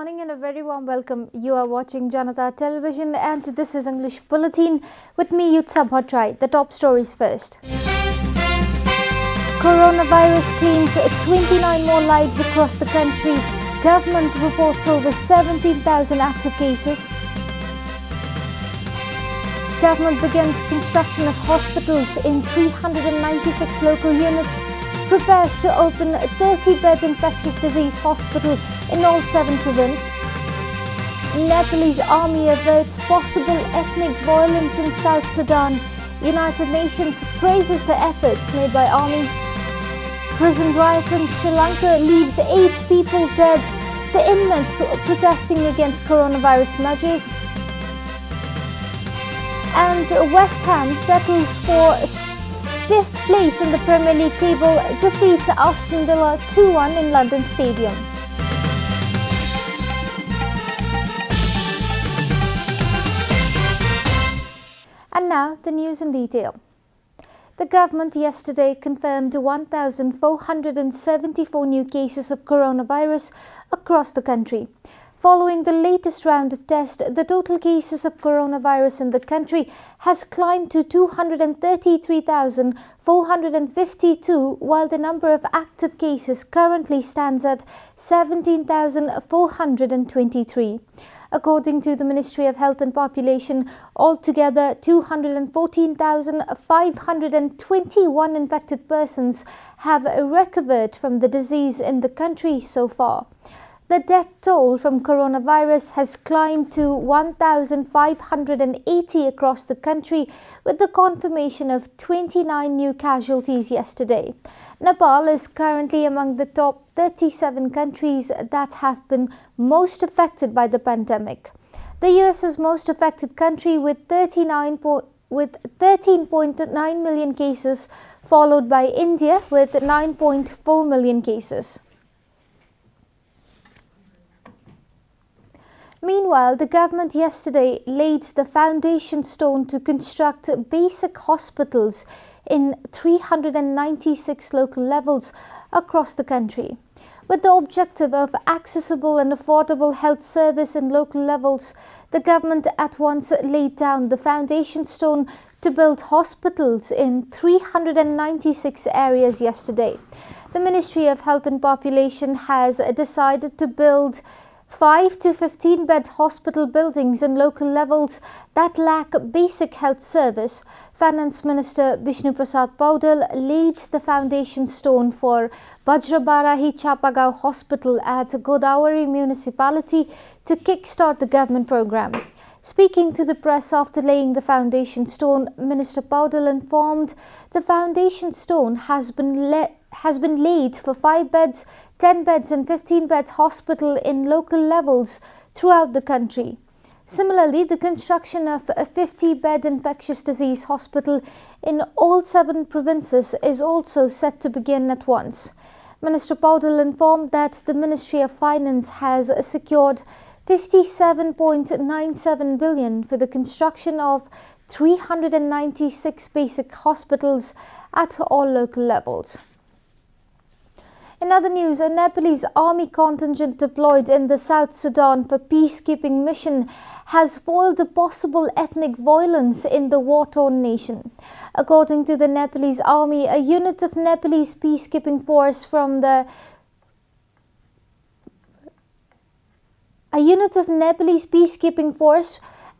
morning and a very warm welcome. You are watching JanataTelevision and this is English Bulletin with me, Yutsa Bhattrai. The top stories first. Coronavirus claims 29 more lives across the country. Government reports over 17,000 active cases. Government begins construction of hospitals in 396 local units. Prepares to open a 30-bed infectious disease hospital in all 7 provinces. Nepalese army averts possible ethnic violence in South Sudan. United Nations praises the efforts made by army. Prison riot in Sri Lanka leaves 8 people dead. The inmates protesting against coronavirus measures. And West Ham settles for 5th place in the Premier League table, defeat Aston Villa 2-1 in London Stadium. And now the news in detail. The government yesterday confirmed 1,474 new cases of coronavirus across the country. Following the latest round of tests, the total cases of coronavirus in the country has climbed to 233,452, while the number of active cases currently stands at 17,423. According to the Ministry of Health and Population, altogether 214,521 infected persons have recovered from the disease in the country so far. The death toll from coronavirus has climbed to 1,580 across the country, with the confirmation of 29 new casualties yesterday. Nepal is currently among the top 37 countries that have been most affected by the pandemic. The US is most affected country with 13.9 million cases, followed by India with 9.4 million cases. Meanwhile, the government yesterday laid the foundation stone to construct basic hospitals in 396 local levels across the country. With the objective of accessible and affordable health service in local levels, the government at once laid down the foundation stone to build hospitals in 396 areas yesterday. The Ministry of Health and Population has decided to build 5 to 15 bed hospital buildings in local levels that lack basic health service. Finance Minister Vishnu Prasad Paudel laid the foundation stone for Vajrabarahi Chapagaon Hospital at Godavari Municipality to kickstart the government program. Speaking to the press after laying the foundation stone, Minister Paudel informed the foundation stone has been laid for 5 beds, 10 beds and 15 beds hospital in local levels throughout the country. Similarly, the construction of a 50-bed infectious disease hospital in all 7 provinces is also set to begin at once. Minister Paudel informed that the Ministry of Finance has secured 57.97 billion for the construction of 396 basic hospitals at all local levels. In other news, a Nepalese army contingent deployed in the South Sudan for peacekeeping mission has foiled a possible ethnic violence in the war-torn nation. According to the Nepalese army, a unit of Nepalese peacekeeping force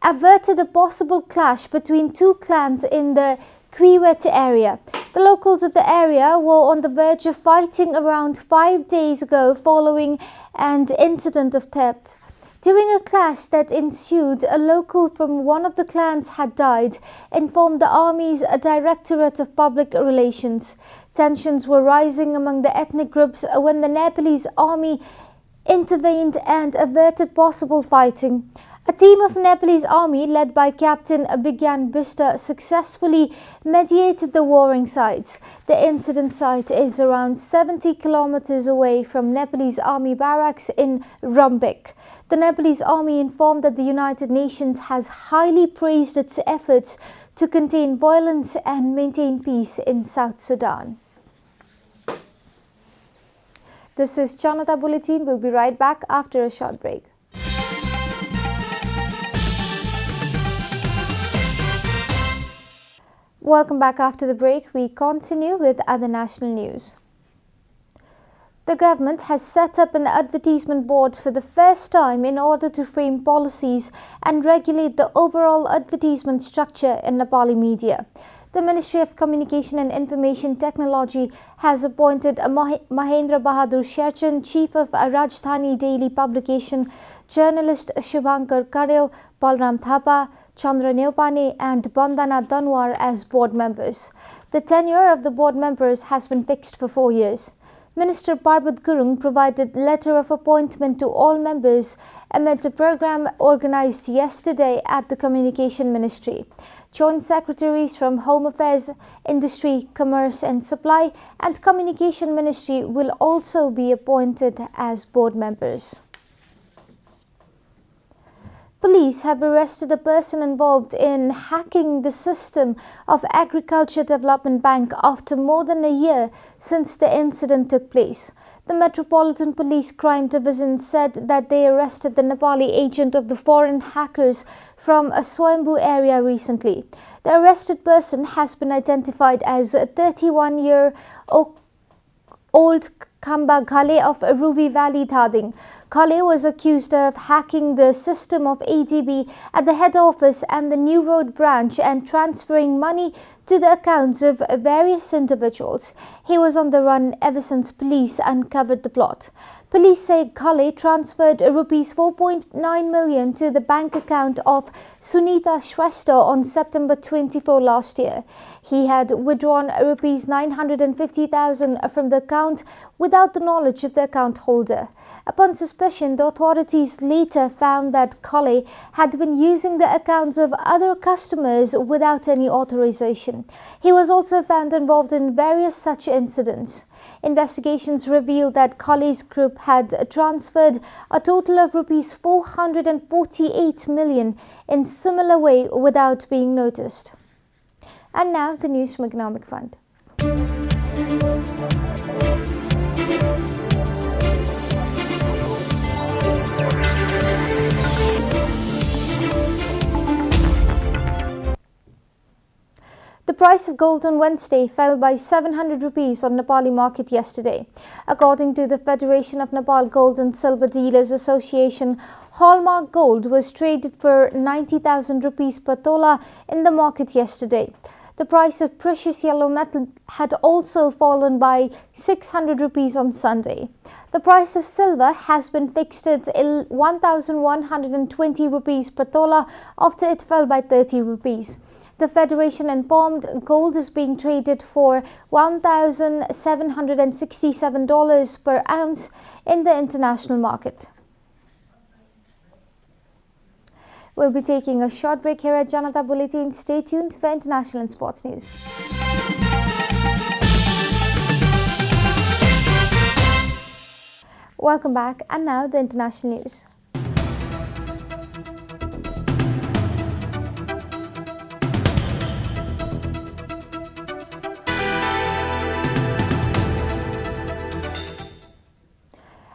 averted a possible clash between 2 clans in the Kiwet area. The locals of the area were on the verge of fighting around 5 days ago following an incident of theft. During a clash that ensued, a local from one of the clans had died, informed the Army's Directorate of Public Relations. Tensions were rising among the ethnic groups when the Nepalese army intervened and averted possible fighting. A team of Nepalese army led by Captain Abhigyan Bista successfully mediated the warring sides. The incident site is around 70 kilometers away from Nepalese army barracks in Rumbek. The Nepalese army informed that the United Nations has highly praised its efforts to contain violence and maintain peace in South Sudan. This is Janata Bulletin. We'll be right back after a short break. Welcome back after the break. We continue with other national news. The government has set up an advertisement board for the first time in order to frame policies and regulate the overall advertisement structure in Nepali media. The Ministry of Communication and Information Technology has appointed Mahendra Bahadur Sherchan, Chief of Rajdhani Daily Publication, journalist Shubhankar Karel, Balram Thapa, Chandra Neopane and Bandana Danwar as board members. The tenure of the board members has been fixed for 4 years. Minister Parbat Gurung provided letter of appointment to all members amidst a program organized yesterday at the Communication Ministry. Joint Secretaries from Home Affairs, Industry, Commerce and Supply and Communication Ministry will also be appointed as board members. Police have arrested a person involved in hacking the system of Agriculture Development Bank after more than a year since the incident took place. The Metropolitan Police Crime Division said that they arrested the Nepali agent of the foreign hackers from a Swayambhu area recently. The arrested person has been identified as a 31-year-old Khamba Ghale of Ruby Valley, Dhading. Ghale was accused of hacking the system of ADB at the head office and the New Road branch and transferring money to the accounts of various individuals. He was on the run ever since police uncovered the plot. Police say Ghale transferred rupees 4.9 million to the bank account of Sunita Shrestha on September 24 last year. He had withdrawn rupees 950,000 from the account without the knowledge of the account holder. Upon suspicion, the authorities later found that Ghale had been using the accounts of other customers without any authorization. He was also found involved in various such incidents. Investigations revealed that Ghale's group had transferred a total of rupees 448 million in similar way without being noticed. And now the news from Economic Front. The price of gold on Wednesday fell by 700 rupees on Nepali market yesterday. According to the Federation of Nepal Gold and Silver Dealers Association, hallmark gold was traded for 90,000 rupees per tola in the market yesterday. The price of precious yellow metal had also fallen by 600 rupees on Sunday. The price of silver has been fixed at 1,120 rupees per tola after it fell by 30 rupees. The Federation informed gold is being traded for $1,767 per ounce in the international market. We'll be taking a short break here at Janata Bulletin. Stay tuned for international and sports news. Welcome back, and now the international news.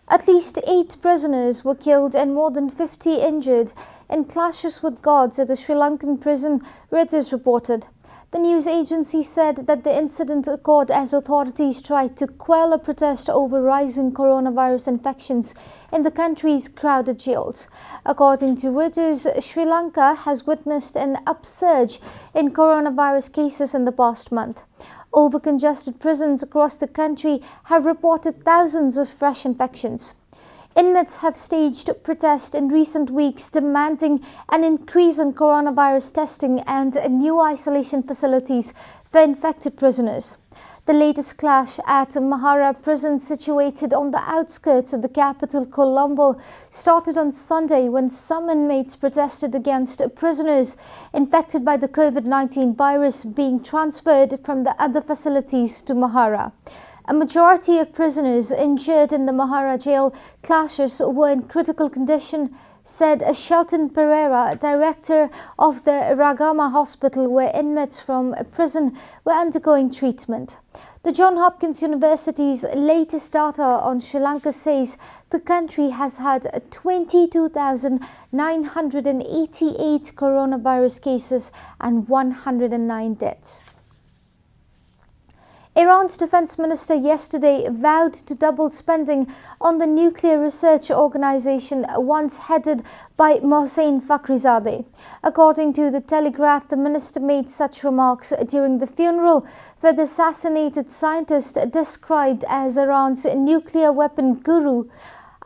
At least 8 prisoners were killed and more than 50 injured in clashes with guards at the Sri Lankan prison, Reuters reported. The news agency said that the incident occurred as authorities tried to quell a protest over rising coronavirus infections in the country's crowded jails. According to Reuters, Sri Lanka has witnessed an upsurge in coronavirus cases in the past month. Over-congested prisons across the country have reported thousands of fresh infections. Inmates have staged protests in recent weeks demanding an increase in coronavirus testing and new isolation facilities for infected prisoners. The latest clash at Mahara prison, situated on the outskirts of the capital Colombo, started on Sunday when some inmates protested against prisoners infected by the COVID-19 virus being transferred from the other facilities to Mahara. A majority of prisoners injured in the Mahara jail clashes were in critical condition, said Shelton Pereira, director of the Ragama Hospital, where inmates from prison were undergoing treatment. The Johns Hopkins University's latest data on Sri Lanka says the country has had 22,988 coronavirus cases and 109 deaths. Iran's defense minister yesterday vowed to double spending on the nuclear research organization once headed by Mohsen Fakhrizadeh. According to the Telegraph, the minister made such remarks during the funeral for the assassinated scientist described as Iran's nuclear weapon guru.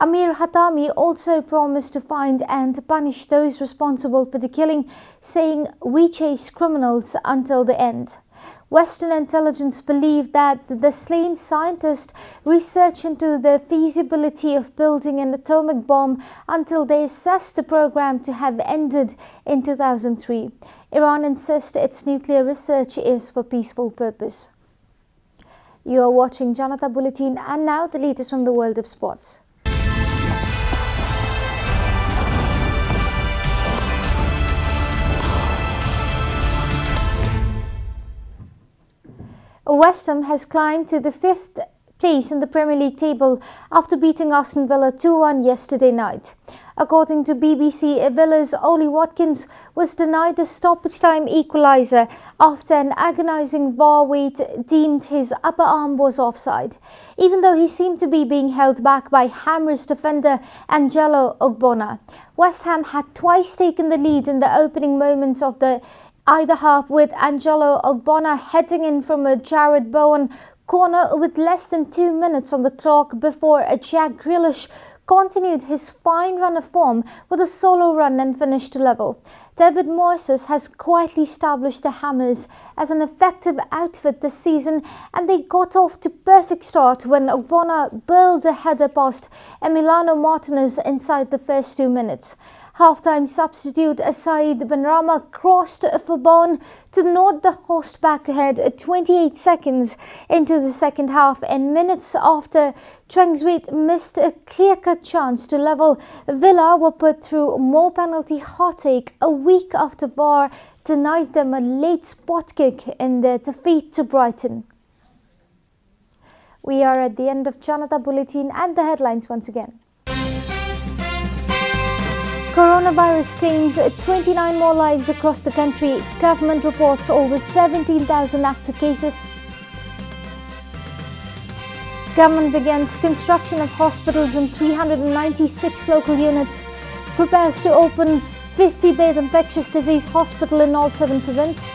Amir Hatami also promised to find and punish those responsible for the killing, saying, "We chase criminals until the end." Western intelligence believed that the slain scientist researched into the feasibility of building an atomic bomb until they assessed the program to have ended in 2003. Iran insists its nuclear research is for peaceful purpose. You are watching Janata Bulletin, and now the latest from the world of sports. West Ham has climbed to the 5th place in the Premier League table after beating Aston Villa 2-1 yesterday night. According to BBC, Villa's Ollie Watkins was denied a stoppage time equaliser after an agonising VAR wait deemed his upper arm was offside, even though he seemed to be being held back by Hammers defender Angelo Ogbonna. West Ham had twice taken the lead in the opening moments of the either half, with Angelo Ogbonna heading in from a Jared Bowen corner with less than 2 minutes on the clock before Jack Grealish continued his fine run of form with a solo run and finished level. David Moyes has quietly established the Hammers as an effective outfit this season, and they got off to a perfect start when Ogbonna burled a header past Emiliano Martinez inside the first 2 minutes. Half-time substitute Saeed Benrahma crossed for Bowen to nod the host back ahead 28 seconds into the second half, and minutes after Trengswet missed a clear-cut chance to level. Villa were put through more penalty heartache a week after VAR denied them a late spot kick in their defeat to Brighton. We are at the end of Janata Bulletin, and the headlines once again. Coronavirus claims 29 more lives across the country. Government reports over 17,000 active cases. Government begins construction of hospitals in 396 local units. Prepares to open 50-bed infectious disease hospital in all 7 provinces.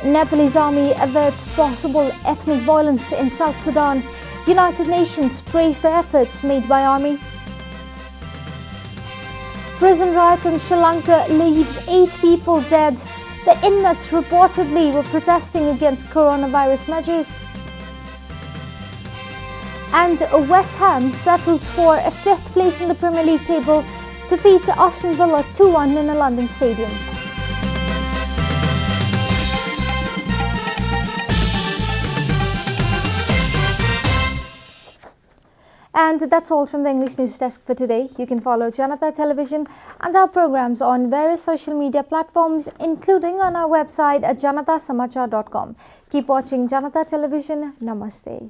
Nepalese army averts possible ethnic violence in South Sudan. United Nations praised the efforts made by army. Prison riot in Sri Lanka leaves 8 people dead. The inmates reportedly were protesting against coronavirus measures. And West Ham settles for a 5th place in the Premier League table, defeat Aston Villa 2-1 in a London stadium. And that's all from the English News Desk for today. You can follow Janata Television and our programs on various social media platforms, including on our website at janatasamachar.com. Keep watching Janata Television. Namaste.